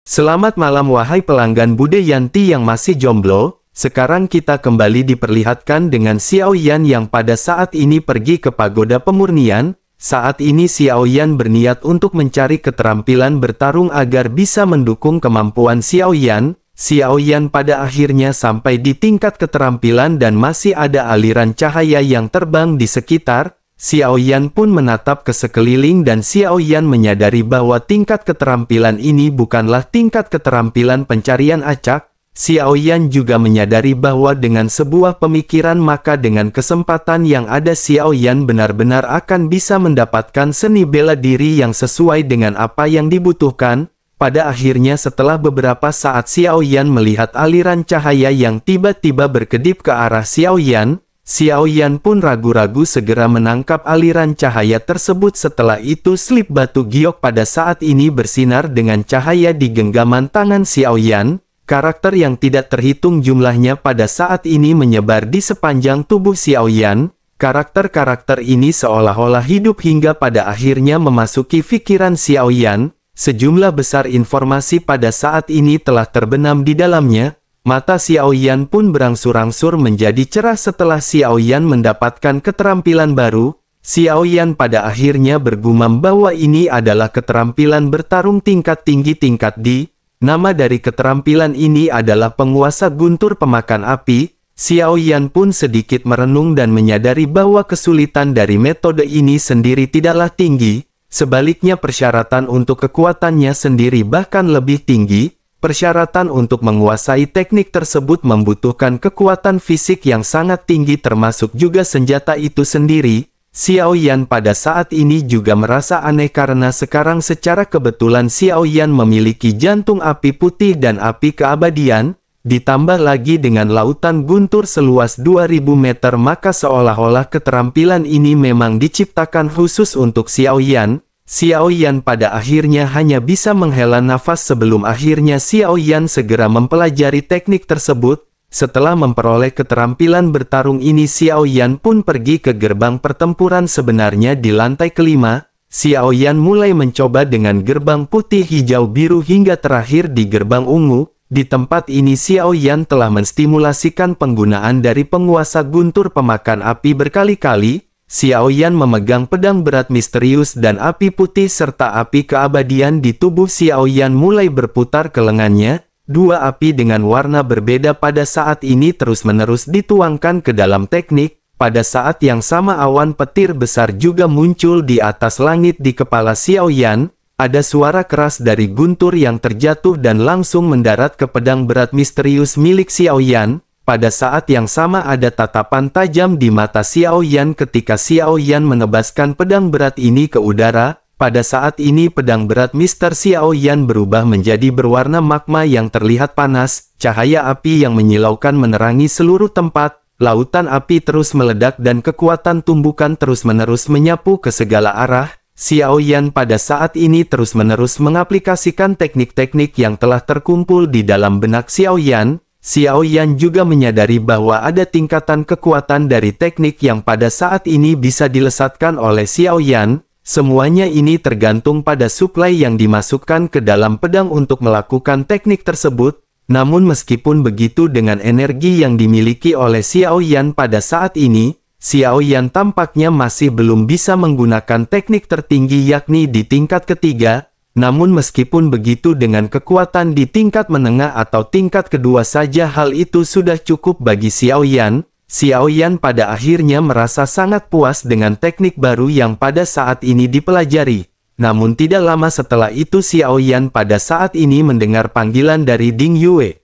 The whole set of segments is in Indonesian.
Selamat malam wahai pelanggan Bude Yanti yang masih jomblo. Sekarang kita kembali diperlihatkan dengan Xiao Yan yang pada saat ini pergi ke pagoda pemurnian. Saat ini Xiao Yan berniat untuk mencari keterampilan bertarung agar bisa mendukung kemampuan Xiao Yan. Xiao Yan pada akhirnya sampai di tingkat keterampilan dan masih ada aliran cahaya yang terbang di sekitar. Xiao Yan pun menatap ke sekeliling dan Xiao Yan menyadari bahwa tingkat keterampilan ini bukanlah tingkat keterampilan pencarian acak. Xiao Yan juga menyadari bahwa dengan sebuah pemikiran maka dengan kesempatan yang ada Xiao Yan benar-benar akan bisa mendapatkan seni bela diri yang sesuai dengan apa yang dibutuhkan. Pada akhirnya setelah beberapa saat Xiao Yan melihat aliran cahaya yang tiba-tiba berkedip ke arah Xiao Yan. Xiao Yan pun ragu-ragu segera menangkap aliran cahaya tersebut. Setelah itu slip batu giok pada saat ini bersinar dengan cahaya di genggaman tangan Xiao Yan. Karakter yang tidak terhitung jumlahnya pada saat ini menyebar di sepanjang tubuh Xiao Yan. Karakter-karakter ini seolah-olah hidup hingga pada akhirnya memasuki pikiran Xiao Yan. Sejumlah besar informasi pada saat ini telah terbenam di dalamnya. Mata Xiao Yan pun berangsur-angsur menjadi cerah setelah Xiao Yan mendapatkan keterampilan baru. Xiao Yan pada akhirnya bergumam bahwa ini adalah keterampilan bertarung tingkat tinggi tingkat D. Nama dari keterampilan ini adalah penguasa guntur pemakan api. Xiao Yan pun sedikit merenung dan menyadari bahwa kesulitan dari metode ini sendiri tidaklah tinggi. Sebaliknya persyaratan untuk kekuatannya sendiri bahkan lebih tinggi. Persyaratan untuk menguasai teknik tersebut membutuhkan kekuatan fisik yang sangat tinggi termasuk juga senjata itu sendiri. Xiao Yan pada saat ini juga merasa aneh karena sekarang secara kebetulan Xiao Yan memiliki jantung api putih dan api keabadian. Ditambah lagi dengan lautan guntur seluas 2000 meter maka seolah-olah keterampilan ini memang diciptakan khusus untuk Xiao Yan. Xiao Yan pada akhirnya hanya bisa menghela nafas sebelum akhirnya Xiao Yan segera mempelajari teknik tersebut. Setelah memperoleh keterampilan bertarung ini Xiao Yan pun pergi ke gerbang pertempuran sebenarnya di lantai kelima. Xiao Yan mulai mencoba dengan gerbang putih hijau biru hingga terakhir di gerbang ungu. Di tempat ini Xiao Yan telah menstimulasikan penggunaan dari penguasa guntur pemakan api berkali-kali. Xiao Yan memegang pedang berat misterius dan api putih serta api keabadian di tubuh Xiao Yan mulai berputar ke lengannya. Dua api dengan warna berbeda pada saat ini terus-menerus dituangkan ke dalam teknik. Pada saat yang sama awan petir besar juga muncul di atas langit di kepala Xiao Yan. Ada suara keras dari guntur yang terjatuh dan langsung mendarat ke pedang berat misterius milik Xiao Yan. Pada saat yang sama ada tatapan tajam di mata Xiao Yan ketika Xiao Yan menebaskan pedang berat ini ke udara. Pada saat ini pedang berat Mr. Xiao Yan berubah menjadi berwarna magma yang terlihat panas. Cahaya api yang menyilaukan menerangi seluruh tempat. Lautan api terus meledak dan kekuatan tumbukan terus-menerus menyapu ke segala arah. Xiao Yan pada saat ini terus-menerus mengaplikasikan teknik-teknik yang telah terkumpul di dalam benak Xiao Yan. Xiao Yan juga menyadari bahwa ada tingkatan kekuatan dari teknik yang pada saat ini bisa dilesatkan oleh Xiao Yan. Semuanya ini tergantung pada suplai yang dimasukkan ke dalam pedang untuk melakukan teknik tersebut. Namun meskipun begitu dengan energi yang dimiliki oleh Xiao Yan pada saat ini, Xiao Yan tampaknya masih belum bisa menggunakan teknik tertinggi yakni di tingkat ketiga. Namun meskipun begitu dengan kekuatan di tingkat menengah atau tingkat kedua saja hal itu sudah cukup bagi Xiao Yan. Xiao Yan pada akhirnya merasa sangat puas dengan teknik baru yang pada saat ini dipelajari. Namun tidak lama setelah itu Xiao Yan pada saat ini mendengar panggilan dari Ding Yue.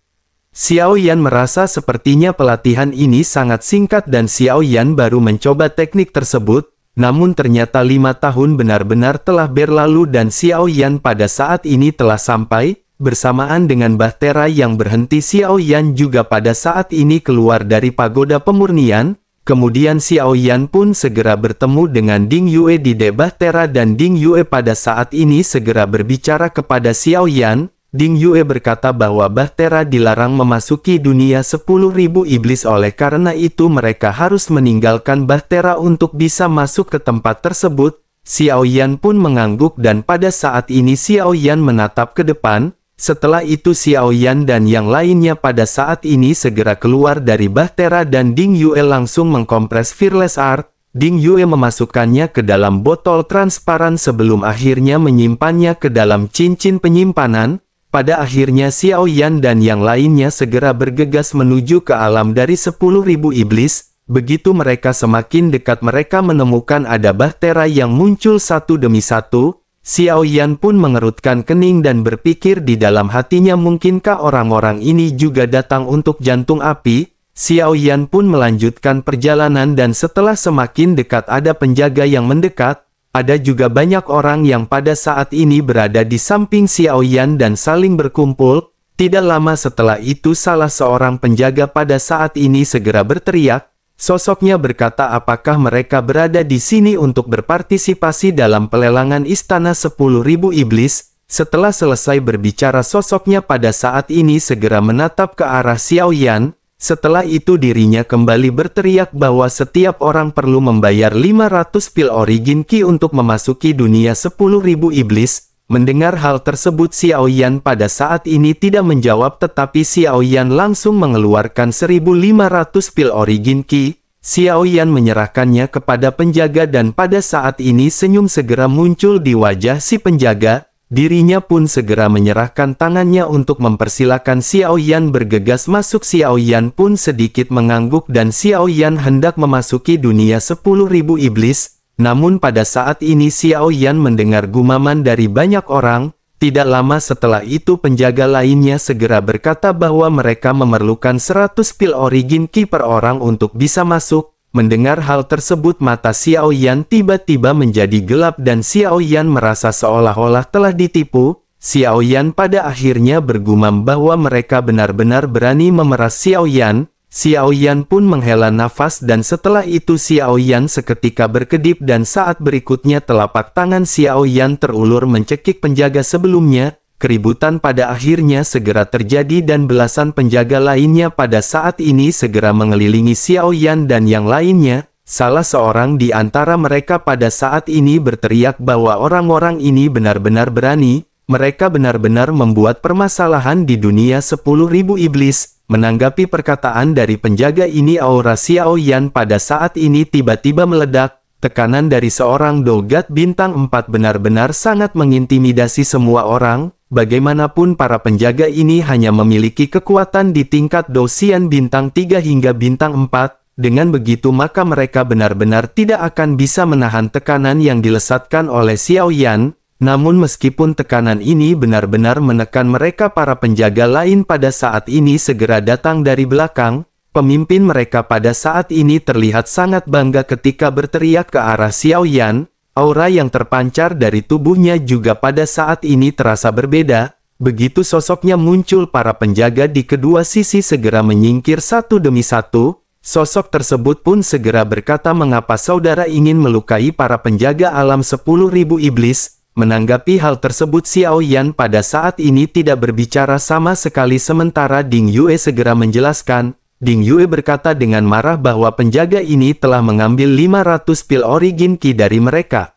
Xiao Yan merasa sepertinya pelatihan ini sangat singkat dan Xiao Yan baru mencoba teknik tersebut. Namun ternyata 5 tahun benar-benar telah berlalu dan Xiao Yan pada saat ini telah sampai. Bersamaan dengan Bahtera yang berhenti Xiao Yan juga pada saat ini keluar dari pagoda pemurnian. Kemudian Xiao Yan pun segera bertemu dengan Ding Yue di Bahtera dan Ding Yue pada saat ini segera berbicara kepada Xiao Yan. Ding Yue berkata bahwa Bahtera dilarang memasuki dunia 10.000 iblis oleh karena itu mereka harus meninggalkan Bahtera untuk bisa masuk ke tempat tersebut. Xiao Yan pun mengangguk dan pada saat ini Xiao Yan menatap ke depan. Setelah itu Xiao Yan dan yang lainnya pada saat ini segera keluar dari bahtera dan Ding Yue langsung mengkompres Fearless Art. Ding Yue memasukkannya ke dalam botol transparan sebelum akhirnya menyimpannya ke dalam cincin penyimpanan. Pada akhirnya Xiao Yan dan yang lainnya segera bergegas menuju ke alam dari 10.000 iblis. Begitu mereka semakin dekat mereka menemukan ada bahtera yang muncul satu demi satu. Xiao Yan pun mengerutkan kening dan berpikir di dalam hatinya mungkinkah orang-orang ini juga datang untuk jantung api. Xiao Yan pun melanjutkan perjalanan dan setelah semakin dekat ada penjaga yang mendekat. Ada juga banyak orang yang pada saat ini berada di samping Xiao Yan dan saling berkumpul. Tidak lama setelah itu salah seorang penjaga pada saat ini segera berteriak. Sosoknya berkata apakah mereka berada di sini untuk berpartisipasi dalam pelelangan istana 10.000 iblis. Setelah selesai berbicara sosoknya pada saat ini segera menatap ke arah Xiao Yan. Setelah itu dirinya kembali berteriak bahwa setiap orang perlu membayar 500 pil origin ki untuk memasuki dunia 10.000 iblis. Mendengar hal tersebut Xiao Yan pada saat ini tidak menjawab tetapi Xiao Yan langsung mengeluarkan 1.500 pil origin ki. Xiao Yan menyerahkannya kepada penjaga dan pada saat ini senyum segera muncul di wajah si penjaga. Dirinya pun segera menyerahkan tangannya untuk mempersilakan Xiao Yan bergegas masuk. Xiao Yan pun sedikit mengangguk dan Xiao Yan hendak memasuki dunia 10.000 iblis. Namun pada saat ini Xiao Yan mendengar gumaman dari banyak orang. Tidak lama setelah itu penjaga lainnya segera berkata bahwa mereka memerlukan 100 pil origin ki per orang untuk bisa masuk. Mendengar hal tersebut mata Xiao Yan tiba-tiba menjadi gelap dan Xiao Yan merasa seolah-olah telah ditipu. Xiao Yan pada akhirnya bergumam bahwa mereka benar-benar berani memeras Xiao Yan. Xiao Yan pun menghela nafas dan setelah itu Xiao Yan seketika berkedip dan saat berikutnya telapak tangan Xiao Yan terulur mencekik penjaga sebelumnya. Keributan pada akhirnya segera terjadi dan belasan penjaga lainnya pada saat ini segera mengelilingi Xiao Yan dan yang lainnya. Salah seorang di antara mereka pada saat ini berteriak bahwa orang-orang ini benar-benar berani. Mereka benar-benar membuat permasalahan di dunia 10.000 iblis. Menanggapi perkataan dari penjaga ini aura Xiao Yan pada saat ini tiba-tiba meledak. Tekanan dari seorang Dogat bintang 4 benar-benar sangat mengintimidasi semua orang. Bagaimanapun para penjaga ini hanya memiliki kekuatan di tingkat Dosian bintang 3 hingga bintang 4. Dengan begitu maka mereka benar-benar tidak akan bisa menahan tekanan yang dilesatkan oleh Xiao Yan. Namun meskipun tekanan ini benar-benar menekan mereka para penjaga lain pada saat ini segera datang dari belakang. Pemimpin mereka pada saat ini terlihat sangat bangga ketika berteriak ke arah Xiao Yan. Aura yang terpancar dari tubuhnya juga pada saat ini terasa berbeda. Begitu sosoknya muncul para penjaga di kedua sisi segera menyingkir satu demi satu. Sosok tersebut pun segera berkata mengapa saudara ingin melukai para penjaga alam 10.000 iblis. Menanggapi hal tersebut Xiao Yan pada saat ini tidak berbicara sama sekali sementara Ding Yue segera menjelaskan. Ding Yue berkata dengan marah bahwa penjaga ini telah mengambil 500 pil origin ki dari mereka.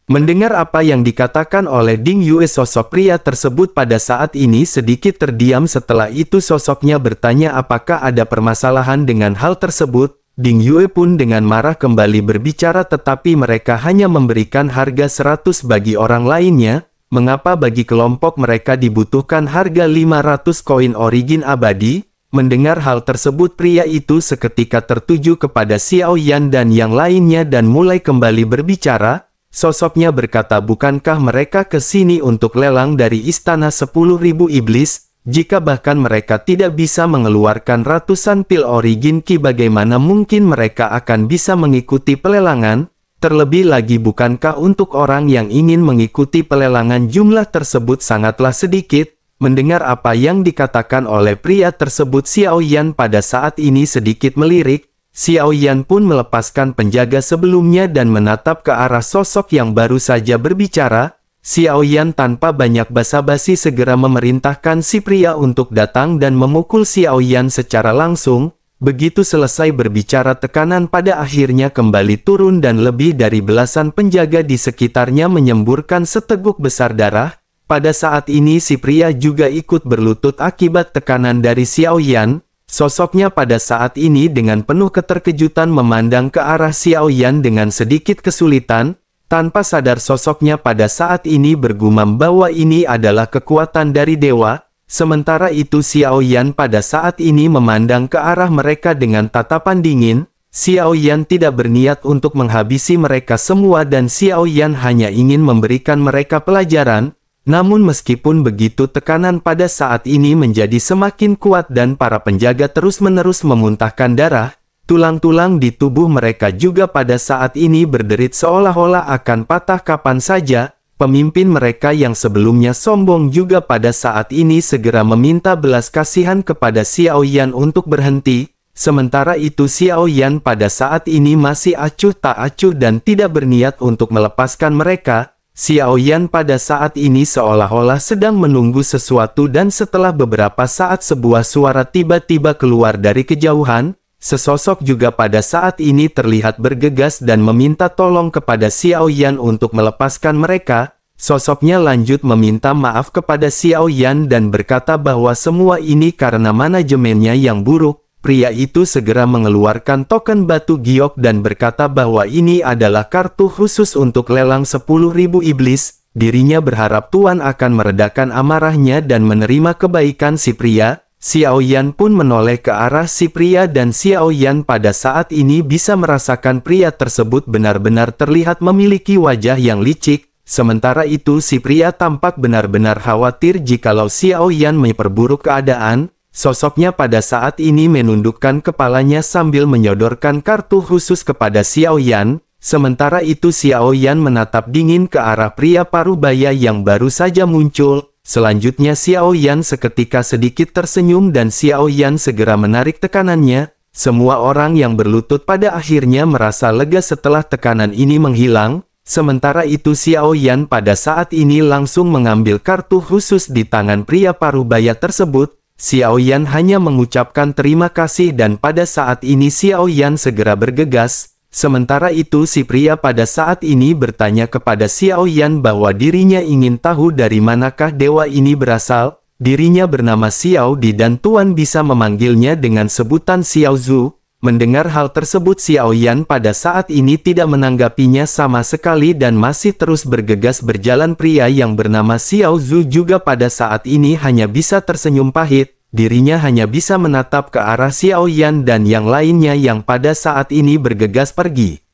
Mendengar apa yang dikatakan oleh Ding Yue sosok pria tersebut pada saat ini sedikit terdiam setelah itu sosoknya bertanya apakah ada permasalahan dengan hal tersebut. Ding Yue pun dengan marah kembali berbicara tetapi mereka hanya memberikan harga 100 bagi orang lainnya. Mengapa bagi kelompok mereka dibutuhkan harga 500 koin origin abadi? Mendengar hal tersebut pria itu seketika tertuju kepada Xiao Yan dan yang lainnya dan mulai kembali berbicara. Sosoknya berkata bukankah mereka ke sini untuk lelang dari istana 10.000 iblis? Jika bahkan mereka tidak bisa mengeluarkan ratusan pil origin ki bagaimana mungkin mereka akan bisa mengikuti pelelangan? Terlebih lagi bukankah untuk orang yang ingin mengikuti pelelangan jumlah tersebut sangatlah sedikit? Mendengar apa yang dikatakan oleh pria tersebut Xiao Yan pada saat ini sedikit melirik. Xiao Yan pun melepaskan penjaga sebelumnya dan menatap ke arah sosok yang baru saja berbicara. Xiao Yan tanpa banyak basa-basi segera memerintahkan si pria untuk datang dan memukul Xiao Yan secara langsung. Begitu selesai berbicara tekanan pada akhirnya kembali turun dan lebih dari belasan penjaga di sekitarnya menyemburkan seteguk besar darah. Pada saat ini si pria juga ikut berlutut akibat tekanan dari Xiao Yan. Sosoknya pada saat ini dengan penuh keterkejutan memandang ke arah Xiao Yan dengan sedikit kesulitan. Tanpa sadar sosoknya pada saat ini bergumam bahwa ini adalah kekuatan dari dewa. Sementara itu Xiao Yan pada saat ini memandang ke arah mereka dengan tatapan dingin. Xiao Yan tidak berniat untuk menghabisi mereka semua dan Xiao Yan hanya ingin memberikan mereka pelajaran. Namun meskipun begitu tekanan pada saat ini menjadi semakin kuat dan para penjaga terus-menerus memuntahkan darah, tulang-tulang di tubuh mereka juga pada saat ini berderit seolah-olah akan patah kapan saja. Pemimpin mereka yang sebelumnya sombong juga pada saat ini segera meminta belas kasihan kepada Xiao Yan untuk berhenti. Sementara itu Xiao Yan pada saat ini masih acuh tak acuh dan tidak berniat untuk melepaskan mereka. Xiao Yan pada saat ini seolah-olah sedang menunggu sesuatu dan setelah beberapa saat sebuah suara tiba-tiba keluar dari kejauhan. Sesosok juga pada saat ini terlihat bergegas dan meminta tolong kepada Xiao Yan untuk melepaskan mereka. Sosoknya lanjut meminta maaf kepada Xiao Yan dan berkata bahwa semua ini karena manajemennya yang buruk. Pria itu segera mengeluarkan token batu giok dan berkata bahwa ini adalah kartu khusus untuk lelang 10.000 iblis. Dirinya berharap Tuan akan meredakan amarahnya dan menerima kebaikan si pria. Xiao Yan pun menoleh ke arah si pria dan Xiao Yan pada saat ini bisa merasakan pria tersebut benar-benar terlihat memiliki wajah yang licik. Sementara itu si pria tampak benar-benar khawatir jikalau Xiao Yan memperburuk keadaan. Sosoknya pada saat ini menundukkan kepalanya sambil menyodorkan kartu khusus kepada Xiao Yan. Sementara itu Xiao Yan menatap dingin ke arah pria parubaya yang baru saja muncul. Selanjutnya Xiao Yan seketika sedikit tersenyum dan Xiao Yan segera menarik tekanannya. Semua orang yang berlutut pada akhirnya merasa lega setelah tekanan ini menghilang. Sementara itu Xiao Yan pada saat ini langsung mengambil kartu khusus di tangan pria parubaya tersebut. Xiao Yan hanya mengucapkan terima kasih dan pada saat ini Xiao Yan segera bergegas. Sementara itu si pria pada saat ini bertanya kepada Xiao Yan bahwa dirinya ingin tahu dari manakah dewa ini berasal. Dirinya bernama Xiao Di dan Tuan bisa memanggilnya dengan sebutan Xiao Zhu. Mendengar hal tersebut Xiao Yan pada saat ini tidak menanggapinya sama sekali dan masih terus bergegas berjalan. Pria yang bernama Xiao Zhu juga pada saat ini hanya bisa tersenyum pahit. Dirinya hanya bisa menatap ke arah Xiao Yan dan yang lainnya yang pada saat ini bergegas pergi.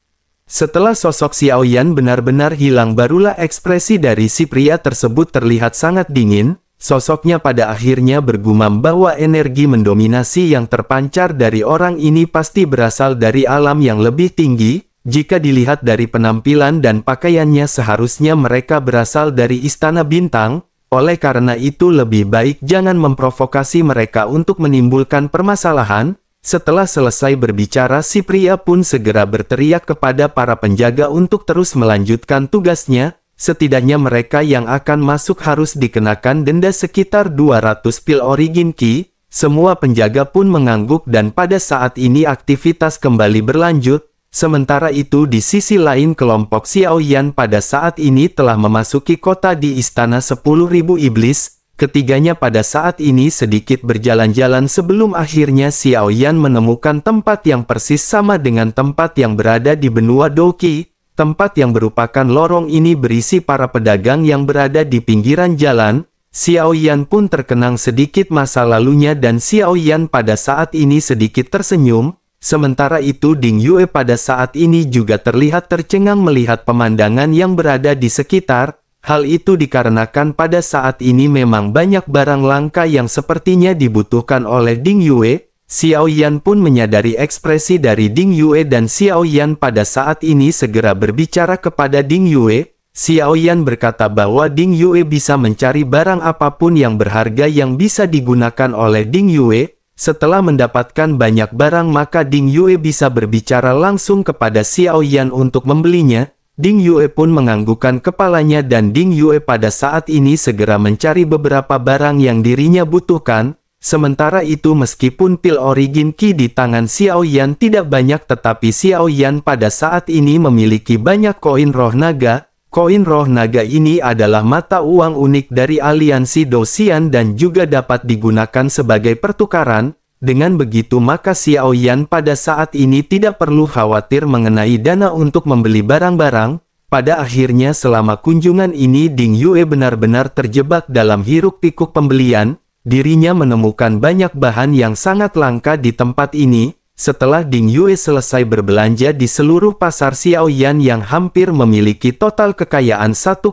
Setelah sosok Xiao Yan benar-benar hilang barulah ekspresi dari si pria tersebut terlihat sangat dingin. Sosoknya pada akhirnya bergumam bahwa energi mendominasi yang terpancar dari orang ini pasti berasal dari alam yang lebih tinggi. Jika dilihat dari penampilan dan pakaiannya seharusnya mereka berasal dari istana bintang. Oleh karena itu lebih baik jangan memprovokasi mereka untuk menimbulkan permasalahan. Setelah selesai berbicara si pria pun segera berteriak kepada para penjaga untuk terus melanjutkan tugasnya. Setidaknya mereka yang akan masuk harus dikenakan denda sekitar 200 pil origin ki. Semua penjaga pun mengangguk dan pada saat ini aktivitas kembali berlanjut. Sementara itu di sisi lain kelompok Xiao Yan pada saat ini telah memasuki kota di istana 10.000 iblis. Ketiganya pada saat ini sedikit berjalan-jalan sebelum akhirnya Xiao Yan menemukan tempat yang persis sama dengan tempat yang berada di benua Douqi. Tempat yang merupakan lorong ini berisi para pedagang yang berada di pinggiran jalan. Xiao Yan pun terkenang sedikit masa lalunya dan Xiao Yan pada saat ini sedikit tersenyum. Sementara itu Ding Yue pada saat ini juga terlihat tercengang melihat pemandangan yang berada di sekitar. Hal itu dikarenakan pada saat ini memang banyak barang langka yang sepertinya dibutuhkan oleh Ding Yue. Xiao Yan pun menyadari ekspresi dari Ding Yue dan Xiao Yan pada saat ini segera berbicara kepada Ding Yue. Xiao Yan berkata bahwa Ding Yue bisa mencari barang apapun yang berharga yang bisa digunakan oleh Ding Yue. Setelah mendapatkan banyak barang maka Ding Yue bisa berbicara langsung kepada Xiao Yan untuk membelinya. Ding Yue pun menganggukkan kepalanya dan Ding Yue pada saat ini segera mencari beberapa barang yang dirinya butuhkan. Sementara itu meskipun pil origin ki di tangan Xiao Yan tidak banyak tetapi Xiao Yan pada saat ini memiliki banyak koin roh naga. Koin roh naga ini adalah mata uang unik dari aliansi Dosian dan juga dapat digunakan sebagai pertukaran. Dengan begitu maka Xiao Yan pada saat ini tidak perlu khawatir mengenai dana untuk membeli barang-barang. Pada akhirnya selama kunjungan ini Ding Yue benar-benar terjebak dalam hiruk-pikuk pembelian. Dirinya menemukan banyak bahan yang sangat langka di tempat ini. Setelah Ding Yue selesai berbelanja di seluruh pasar Xiao Yan yang hampir memiliki total kekayaan 1,7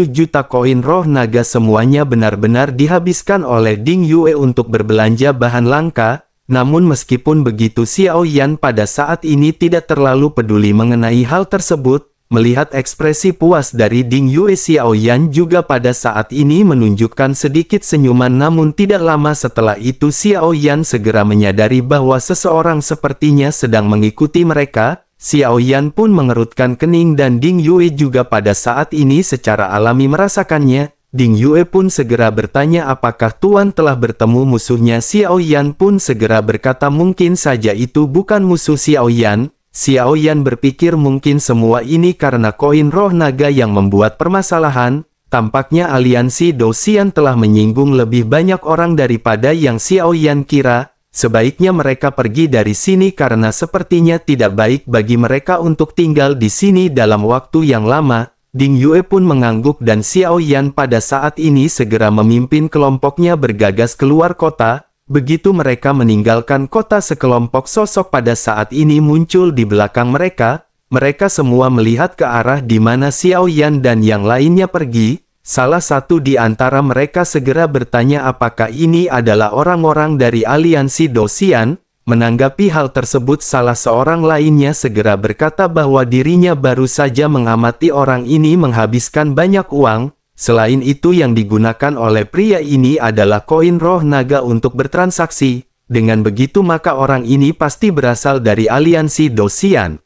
juta koin roh naga, semuanya benar-benar dihabiskan oleh Ding Yue untuk berbelanja bahan langka. Namun meskipun begitu Xiao Yan pada saat ini tidak terlalu peduli mengenai hal tersebut. Melihat ekspresi puas dari Ding Yue, Xiao Yan juga pada saat ini menunjukkan sedikit senyuman, namun tidak lama setelah itu Xiao Yan segera menyadari bahwa seseorang sepertinya sedang mengikuti mereka. Xiao Yan pun mengerutkan kening dan Ding Yue juga pada saat ini secara alami merasakannya. Ding Yue pun segera bertanya apakah Tuan telah bertemu musuhnya. Xiao Yan pun segera berkata mungkin saja itu bukan musuh Xiao Yan. Xiao Yan berpikir mungkin semua ini karena koin roh naga yang membuat permasalahan. Tampaknya aliansi Dosian telah menyinggung lebih banyak orang daripada yang Xiao Yan kira. Sebaiknya mereka pergi dari sini karena sepertinya tidak baik bagi mereka untuk tinggal di sini dalam waktu yang lama. Ding Yue pun mengangguk dan Xiao Yan pada saat ini segera memimpin kelompoknya bergegas keluar kota. Begitu mereka meninggalkan kota, sekelompok sosok pada saat ini muncul di belakang mereka. Mereka semua melihat ke arah di mana Xiao Yan dan yang lainnya pergi. Salah satu di antara mereka segera bertanya apakah ini adalah orang-orang dari aliansi Dosian. Menanggapi hal tersebut, salah seorang lainnya segera berkata bahwa dirinya baru saja mengamati orang ini menghabiskan banyak uang. Selain itu yang digunakan oleh pria ini adalah koin roh naga untuk bertransaksi. Dengan begitu maka orang ini pasti berasal dari aliansi Dosian.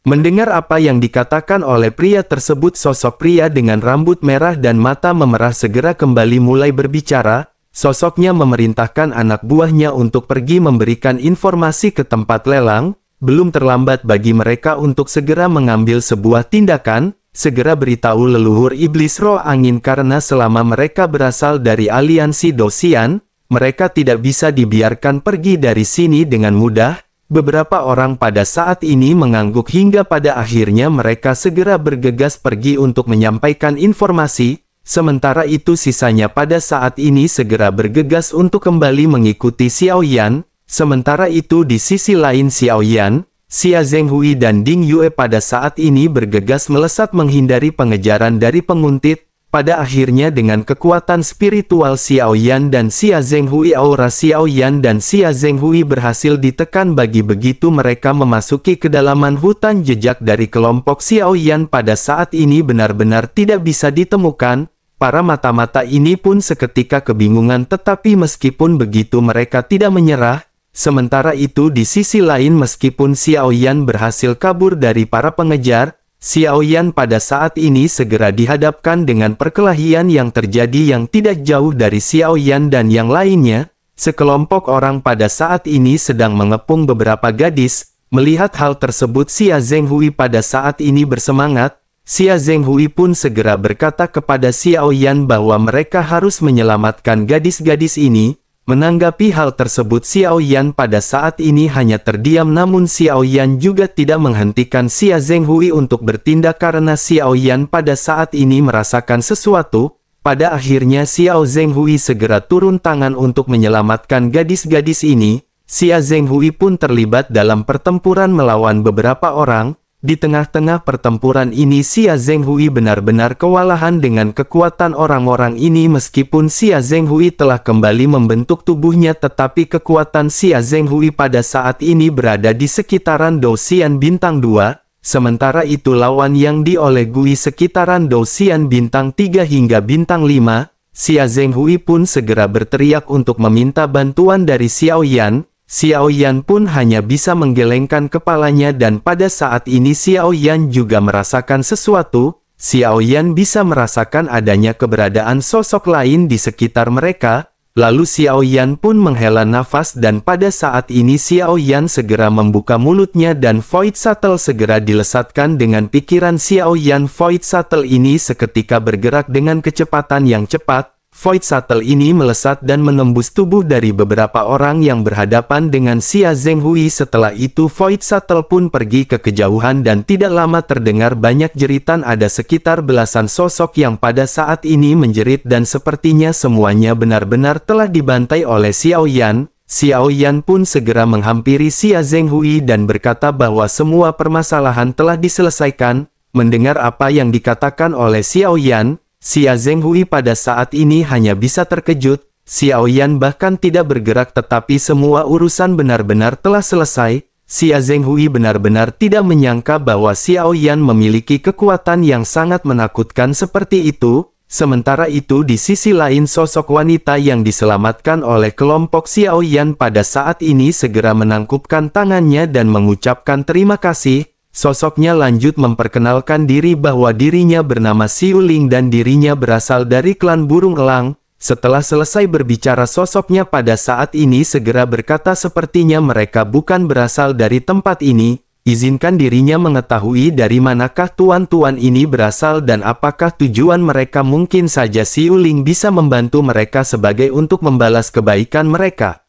Mendengar apa yang dikatakan oleh pria tersebut, sosok pria dengan rambut merah dan mata memerah segera kembali mulai berbicara. Sosoknya memerintahkan anak buahnya untuk pergi memberikan informasi ke tempat lelang. Belum terlambat bagi mereka untuk segera mengambil sebuah tindakan. Segera beritahu leluhur iblis roh angin karena selama mereka berasal dari aliansi Dosian, mereka tidak bisa dibiarkan pergi dari sini dengan mudah. Beberapa orang pada saat ini mengangguk hingga pada akhirnya mereka segera bergegas pergi untuk menyampaikan informasi. Sementara itu sisanya pada saat ini segera bergegas untuk kembali mengikuti Xiao Yan. Sementara itu di sisi lain Xiao Yan, Xia Zhenghui dan Ding Yue pada saat ini bergegas melesat menghindari pengejaran dari penguntit. Pada akhirnya dengan kekuatan spiritual Xiao Yan dan Xia Zhenghui, aura Xiao Yan dan Xia Zhenghui berhasil ditekan. Bagi begitu mereka memasuki kedalaman hutan. Jejak dari kelompok Xiao Yan pada saat ini benar-benar tidak bisa ditemukan. Para mata-mata ini pun seketika kebingungan, tetapi meskipun begitu mereka tidak menyerah. Sementara itu di sisi lain meskipun Xiao Yan berhasil kabur dari para pengejar, Xiao Yan pada saat ini segera dihadapkan dengan perkelahian yang terjadi yang tidak jauh dari Xiao Yan dan yang lainnya. Sekelompok orang pada saat ini sedang mengepung beberapa gadis. Melihat hal tersebut Xia Zhenghui pada saat ini bersemangat. Xia Zhenghui pun segera berkata kepada Xiao Yan bahwa mereka harus menyelamatkan gadis-gadis ini. Menanggapi hal tersebut Xiao Yan pada saat ini hanya terdiam, namun Xiao Yan juga tidak menghentikan Xia Zhenghui untuk bertindak karena Xiao Yan pada saat ini merasakan sesuatu. Pada akhirnya Xiao Zhenghui segera turun tangan untuk menyelamatkan gadis-gadis ini. Xia Zhenghui pun terlibat dalam pertempuran melawan beberapa orang. Di tengah-tengah pertempuran ini Xia Zhenghui benar-benar kewalahan dengan kekuatan orang-orang ini. Meskipun Xia Zhenghui telah kembali membentuk tubuhnya, tetapi kekuatan Xia Zhenghui pada saat ini berada di sekitaran Dosian bintang 2. Sementara itu lawan yang diolegui sekitaran Dosian bintang 3 hingga bintang 5. Xia Zhenghui pun segera berteriak untuk meminta bantuan dari Xiao Yan. Xiao Yan pun hanya bisa menggelengkan kepalanya dan pada saat ini Xiao Yan juga merasakan sesuatu. Xiao Yan bisa merasakan adanya keberadaan sosok lain di sekitar mereka. Lalu Xiao Yan pun menghela nafas dan pada saat ini Xiao Yan segera membuka mulutnya dan Void Shuttle segera dilesatkan dengan pikiran Xiao Yan. Void Shuttle ini seketika bergerak dengan kecepatan yang cepat. Void Shuttle ini melesat dan menembus tubuh dari beberapa orang yang berhadapan dengan Xia Zhenghui. Setelah itu Void Shuttle pun pergi ke kejauhan dan tidak lama terdengar banyak jeritan. Ada sekitar belasan sosok yang pada saat ini menjerit dan sepertinya semuanya benar-benar telah dibantai oleh Xiao Yan. Xiao Yan pun segera menghampiri Xia Zhenghui dan berkata bahwa semua permasalahan telah diselesaikan. Mendengar apa yang dikatakan oleh Xiao Yan, Xia Zhenghui pada saat ini hanya bisa terkejut. Xiao Yan bahkan tidak bergerak tetapi semua urusan benar-benar telah selesai. Xia Zhenghui benar-benar tidak menyangka bahwa Xiao Yan memiliki kekuatan yang sangat menakutkan seperti itu. Sementara itu di sisi lain sosok wanita yang diselamatkan oleh kelompok Xiao Yan pada saat ini segera menangkupkan tangannya dan mengucapkan terima kasih. Sosoknya lanjut memperkenalkan diri bahwa dirinya bernama Xiu Ling dan dirinya berasal dari klan burung elang. Setelah selesai berbicara sosoknya pada saat ini segera berkata sepertinya mereka bukan berasal dari tempat ini. Izinkan dirinya mengetahui dari manakah tuan-tuan ini berasal dan apakah tujuan mereka. Mungkin saja Xiu Ling bisa membantu mereka sebagai untuk membalas kebaikan mereka.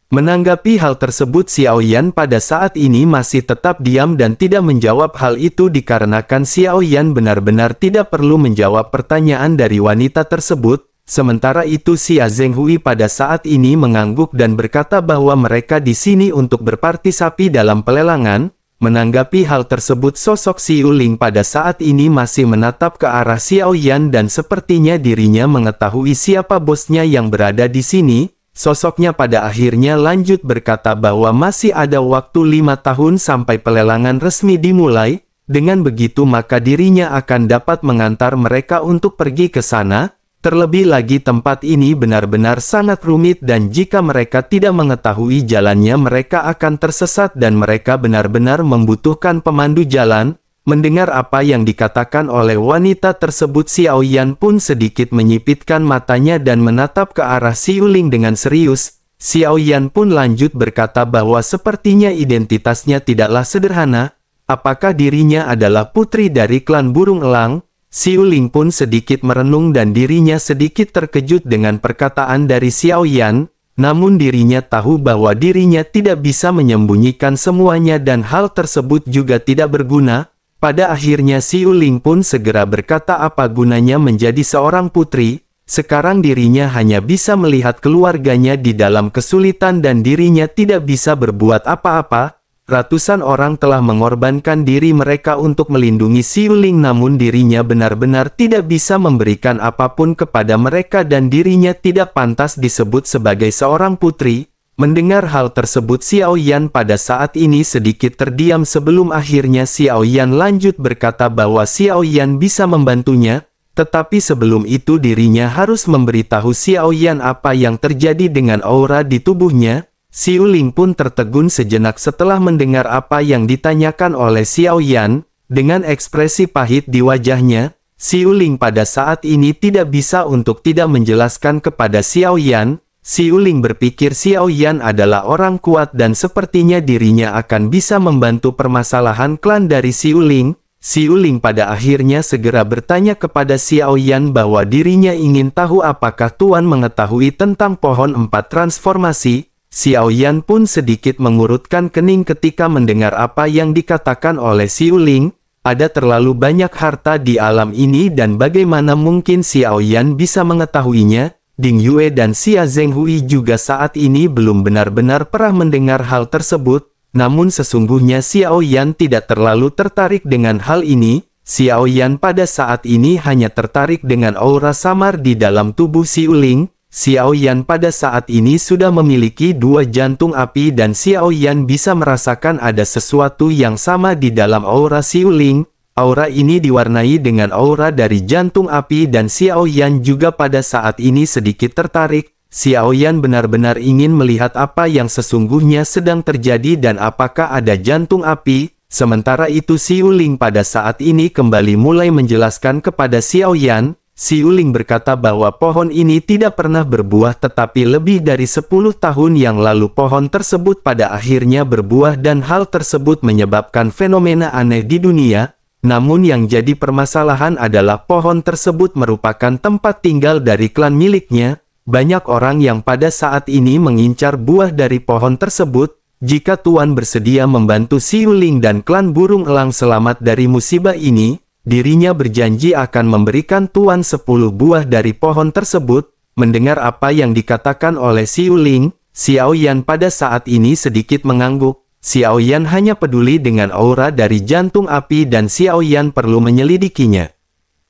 Menanggapi hal tersebut Xiao Yan pada saat ini masih tetap diam dan tidak menjawab hal itu dikarenakan Xiao Yan benar-benar tidak perlu menjawab pertanyaan dari wanita tersebut. Sementara itu Xia Zhenghui pada saat ini mengangguk dan berkata bahwa mereka di sini untuk berpartisipasi dalam pelelangan. Menanggapi hal tersebut sosok Xiu Ling pada saat ini masih menatap ke arah Xiao Yan dan sepertinya dirinya mengetahui siapa bosnya yang berada di sini. Sosoknya pada akhirnya lanjut berkata bahwa masih ada waktu 5 tahun sampai pelelangan resmi dimulai. Dengan begitu maka dirinya akan dapat mengantar mereka untuk pergi ke sana. Terlebih lagi tempat ini benar-benar sangat rumit dan jika mereka tidak mengetahui jalannya mereka akan tersesat dan mereka benar-benar membutuhkan pemandu jalan. Mendengar apa yang dikatakan oleh wanita tersebut Xiao Yan pun sedikit menyipitkan matanya dan menatap ke arah Xiu Ling dengan serius. Xiao Yan pun lanjut berkata bahwa sepertinya identitasnya tidaklah sederhana. Apakah dirinya adalah putri dari klan burung elang? Xiu Ling pun sedikit merenung dan dirinya sedikit terkejut dengan perkataan dari Xiao Yan. Namun dirinya tahu bahwa dirinya tidak bisa menyembunyikan semuanya dan hal tersebut juga tidak berguna. Pada akhirnya Xiu Ling pun segera berkata apa gunanya menjadi seorang putri, sekarang dirinya hanya bisa melihat keluarganya di dalam kesulitan dan dirinya tidak bisa berbuat apa-apa. Ratusan orang telah mengorbankan diri mereka untuk melindungi Xiu Ling namun dirinya benar-benar tidak bisa memberikan apapun kepada mereka dan dirinya tidak pantas disebut sebagai seorang putri. Mendengar hal tersebut Xiao Yan pada saat ini sedikit terdiam sebelum akhirnya Xiao Yan lanjut berkata bahwa Xiao Yan bisa membantunya, tetapi sebelum itu dirinya harus memberitahu Xiao Yan apa yang terjadi dengan aura di tubuhnya. Xiu Ling pun tertegun sejenak setelah mendengar apa yang ditanyakan oleh Xiao Yan, dengan ekspresi pahit di wajahnya. Xiu Ling pada saat ini tidak bisa untuk tidak menjelaskan kepada Xiao Yan. Xiu Ling berpikir Xiao Yan adalah orang kuat dan sepertinya dirinya akan bisa membantu permasalahan klan dari Xiu Ling. Xiu Ling pada akhirnya segera bertanya kepada Xiao Yan bahwa dirinya ingin tahu apakah Tuan mengetahui tentang pohon 4 transformasi. Xiao Yan pun sedikit mengurutkan kening ketika mendengar apa yang dikatakan oleh Xiu Ling. Ada terlalu banyak harta di alam ini dan bagaimana mungkin Xiao Yan bisa mengetahuinya. Ding Yue dan Xia Zhenghui juga saat ini belum benar-benar pernah mendengar hal tersebut, namun sesungguhnya Xiao Yan tidak terlalu tertarik dengan hal ini. Xiao Yan pada saat ini hanya tertarik dengan aura samar di dalam tubuh Xiu Ling. Xiao Yan pada saat ini sudah memiliki 2 jantung api dan Xiao Yan bisa merasakan ada sesuatu yang sama di dalam aura Xiu Ling. Aura ini diwarnai dengan aura dari jantung api dan Xiao Yan juga pada saat ini sedikit tertarik. Xiao Yan benar-benar ingin melihat apa yang sesungguhnya sedang terjadi dan apakah ada jantung api. Sementara itu Xiu Ling pada saat ini kembali mulai menjelaskan kepada Xiao Yan. Xiu Ling berkata bahwa pohon ini tidak pernah berbuah, tetapi lebih dari 10 tahun yang lalu pohon tersebut pada akhirnya berbuah dan hal tersebut menyebabkan fenomena aneh di dunia. Namun yang jadi permasalahan adalah pohon tersebut merupakan tempat tinggal dari klan miliknya. Banyak orang yang pada saat ini mengincar buah dari pohon tersebut. Jika Tuan bersedia membantu Xiu Ling dan klan burung elang selamat dari musibah ini, dirinya berjanji akan memberikan Tuan 10 buah dari pohon tersebut. Mendengar apa yang dikatakan oleh Xiu Ling, Xiao Yan pada saat ini sedikit mengangguk. Xiao Yan hanya peduli dengan aura dari jantung api dan Xiao Yan perlu menyelidikinya.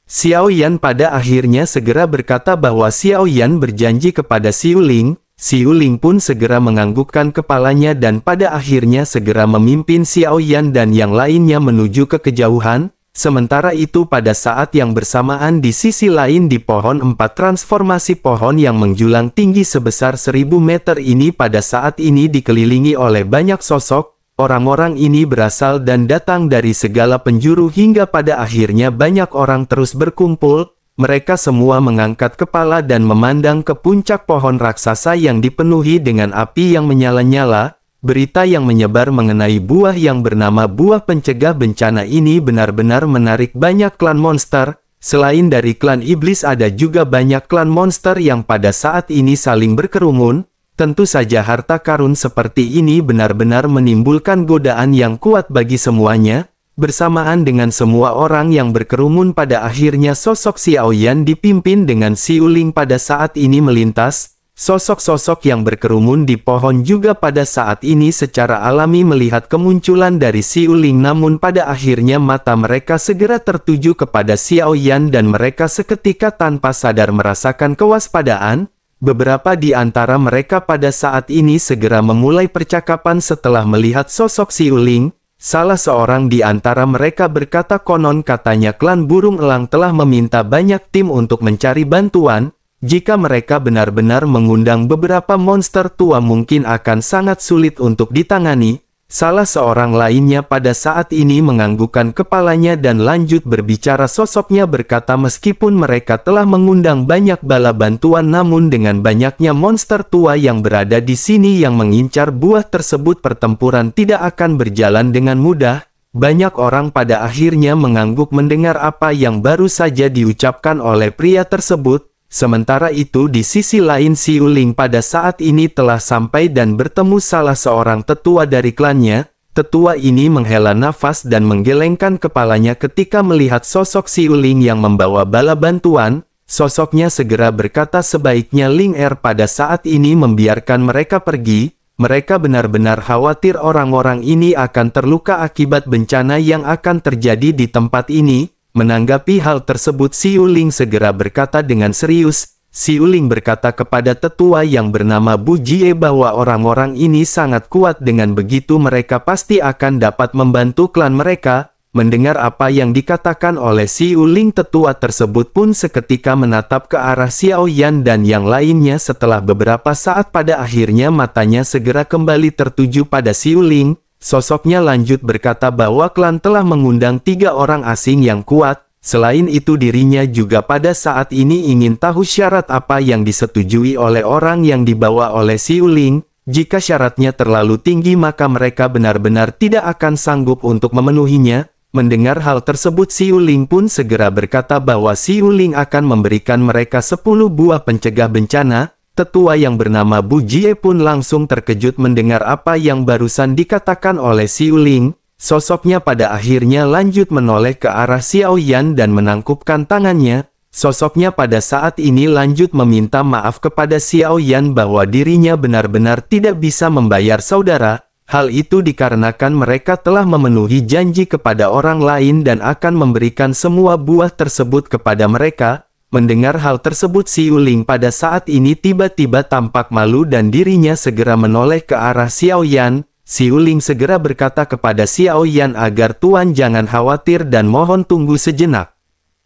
Xiao Yan pada akhirnya segera berkata bahwa Xiao Yan berjanji kepada Xiu Ling. Xiu Ling pun segera menganggukkan kepalanya dan pada akhirnya segera memimpin Xiao Yan dan yang lainnya menuju ke kejauhan. Sementara itu pada saat yang bersamaan di sisi lain di pohon 4 transformasi pohon yang menjulang tinggi sebesar 1000 meter ini pada saat ini dikelilingi oleh banyak sosok. Orang-orang ini berasal dan datang dari segala penjuru hingga pada akhirnya banyak orang terus berkumpul. Mereka semua mengangkat kepala dan memandang ke puncak pohon raksasa yang dipenuhi dengan api yang menyala-nyala. Berita yang menyebar mengenai buah yang bernama buah pencegah bencana ini benar-benar menarik banyak klan monster. Selain dari klan iblis ada juga banyak klan monster yang pada saat ini saling berkerumun. Tentu saja harta karun seperti ini benar-benar menimbulkan godaan yang kuat bagi semuanya. Bersamaan dengan semua orang yang berkerumun pada akhirnya sosok Xiao Yan dipimpin dengan Xiu Ling pada saat ini melintas. Sosok-sosok yang berkerumun di pohon juga pada saat ini secara alami melihat kemunculan dari Xiu Ling, namun pada akhirnya mata mereka segera tertuju kepada Xiao Yan dan mereka seketika tanpa sadar merasakan kewaspadaan. Beberapa di antara mereka pada saat ini segera memulai percakapan setelah melihat sosok Xiu Ling. Salah seorang di antara mereka berkata konon katanya klan burung elang telah meminta banyak tim untuk mencari bantuan. Jika mereka benar-benar mengundang beberapa monster tua mungkin akan sangat sulit untuk ditangani. Salah seorang lainnya pada saat ini menganggukkan kepalanya dan lanjut berbicara. Sosoknya berkata meskipun mereka telah mengundang banyak bala bantuan namun dengan banyaknya monster tua yang berada di sini yang mengincar buah tersebut pertempuran tidak akan berjalan dengan mudah. Banyak orang pada akhirnya mengangguk mendengar apa yang baru saja diucapkan oleh pria tersebut. Sementara itu di sisi lain Xiu Ling pada saat ini telah sampai dan bertemu salah seorang tetua dari klannya. Tetua ini menghela nafas dan menggelengkan kepalanya ketika melihat sosok Xiu Ling yang membawa bala bantuan. Sosoknya segera berkata sebaiknya Ling Er pada saat ini membiarkan mereka pergi. Mereka benar-benar khawatir orang-orang ini akan terluka akibat bencana yang akan terjadi di tempat ini. Menanggapi hal tersebut Xiu Ling segera berkata dengan serius. Xiu Ling berkata kepada tetua yang bernama Bu Jie bahwa orang-orang ini sangat kuat, dengan begitu mereka pasti akan dapat membantu klan mereka. Mendengar apa yang dikatakan oleh Xiu Ling, tetua tersebut pun seketika menatap ke arah Xiao Yan dan yang lainnya. Setelah beberapa saat pada akhirnya matanya segera kembali tertuju pada Xiu Ling. Sosoknya lanjut berkata bahwa klan telah mengundang 3 orang asing yang kuat. Selain itu dirinya juga pada saat ini ingin tahu syarat apa yang disetujui oleh orang yang dibawa oleh Xiu Ling. Jika syaratnya terlalu tinggi maka mereka benar-benar tidak akan sanggup untuk memenuhinya. Mendengar hal tersebut Xiu Ling pun segera berkata bahwa Xiu Ling akan memberikan mereka 10 buah pencegah bencana. Tetua yang bernama Bu Jie pun langsung terkejut mendengar apa yang barusan dikatakan oleh Xiu Ling. Sosoknya pada akhirnya lanjut menoleh ke arah Xiao Yan dan menangkupkan tangannya. Sosoknya pada saat ini lanjut meminta maaf kepada Xiao Yan bahwa dirinya benar-benar tidak bisa membayar saudara. Hal itu dikarenakan mereka telah memenuhi janji kepada orang lain dan akan memberikan semua buah tersebut kepada mereka. Mendengar hal tersebut Xiu Ling pada saat ini tiba-tiba tampak malu dan dirinya segera menoleh ke arah Xiao Yan. Xiu Ling segera berkata kepada Xiao Yan agar Tuan jangan khawatir dan mohon tunggu sejenak.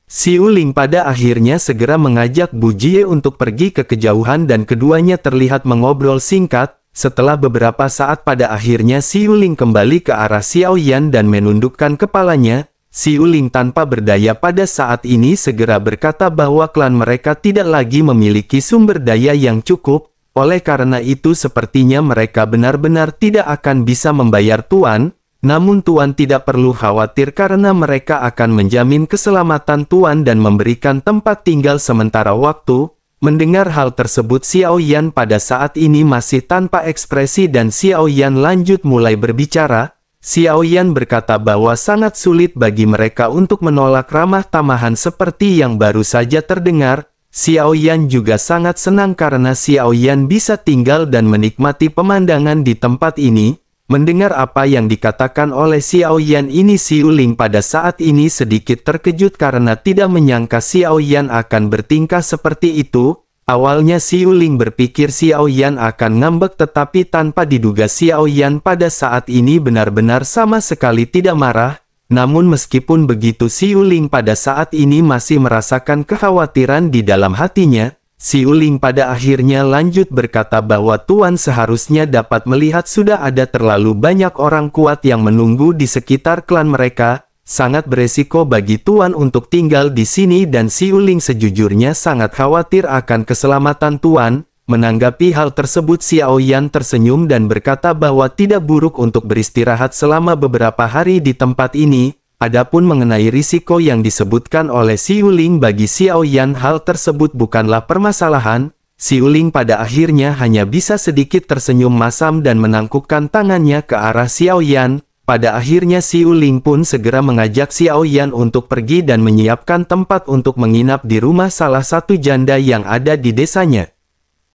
Xiu Ling pada akhirnya segera mengajak Bu Jie untuk pergi ke kejauhan dan keduanya terlihat mengobrol singkat. Setelah beberapa saat pada akhirnya Xiu Ling kembali ke arah Xiao Yan dan menundukkan kepalanya. Si Uling tanpa berdaya pada saat ini segera berkata bahwa klan mereka tidak lagi memiliki sumber daya yang cukup, oleh karena itu sepertinya mereka benar-benar tidak akan bisa membayar Tuan, namun Tuan tidak perlu khawatir karena mereka akan menjamin keselamatan Tuan dan memberikan tempat tinggal sementara waktu. Mendengar hal tersebut Xiao Yan pada saat ini masih tanpa ekspresi dan Xiao Yan lanjut mulai berbicara. Xiao Yan berkata bahwa sangat sulit bagi mereka untuk menolak ramah tamahan seperti yang baru saja terdengar. Xiao Yan juga sangat senang karena Xiao Yan bisa tinggal dan menikmati pemandangan di tempat ini. Mendengar apa yang dikatakan oleh Xiao Yan ini, Si Uling pada saat ini sedikit terkejut karena tidak menyangka Xiao Yan akan bertingkah seperti itu. Awalnya Si Uling berpikir Xiao Yan akan ngambek, tetapi tanpa diduga Xiao Yan pada saat ini benar-benar sama sekali tidak marah. Namun meskipun begitu Si Uling pada saat ini masih merasakan kekhawatiran di dalam hatinya. Si Uling pada akhirnya lanjut berkata bahwa Tuan seharusnya dapat melihat sudah ada terlalu banyak orang kuat yang menunggu di sekitar klan mereka. Sangat beresiko bagi Tuan untuk tinggal di sini dan Si Uling sejujurnya sangat khawatir akan keselamatan Tuan. Menanggapi hal tersebut Xiao Yan tersenyum dan berkata bahwa tidak buruk untuk beristirahat selama beberapa hari di tempat ini. Adapun mengenai risiko yang disebutkan oleh Si Uling bagi Xiao Yan, hal tersebut bukanlah permasalahan. Si Uling pada akhirnya hanya bisa sedikit tersenyum masam dan menangkupkan tangannya ke arah Xiao Yan. Pada akhirnya Si Uling pun segera mengajak Xiao Yan untuk pergi dan menyiapkan tempat untuk menginap di rumah salah satu janda yang ada di desanya.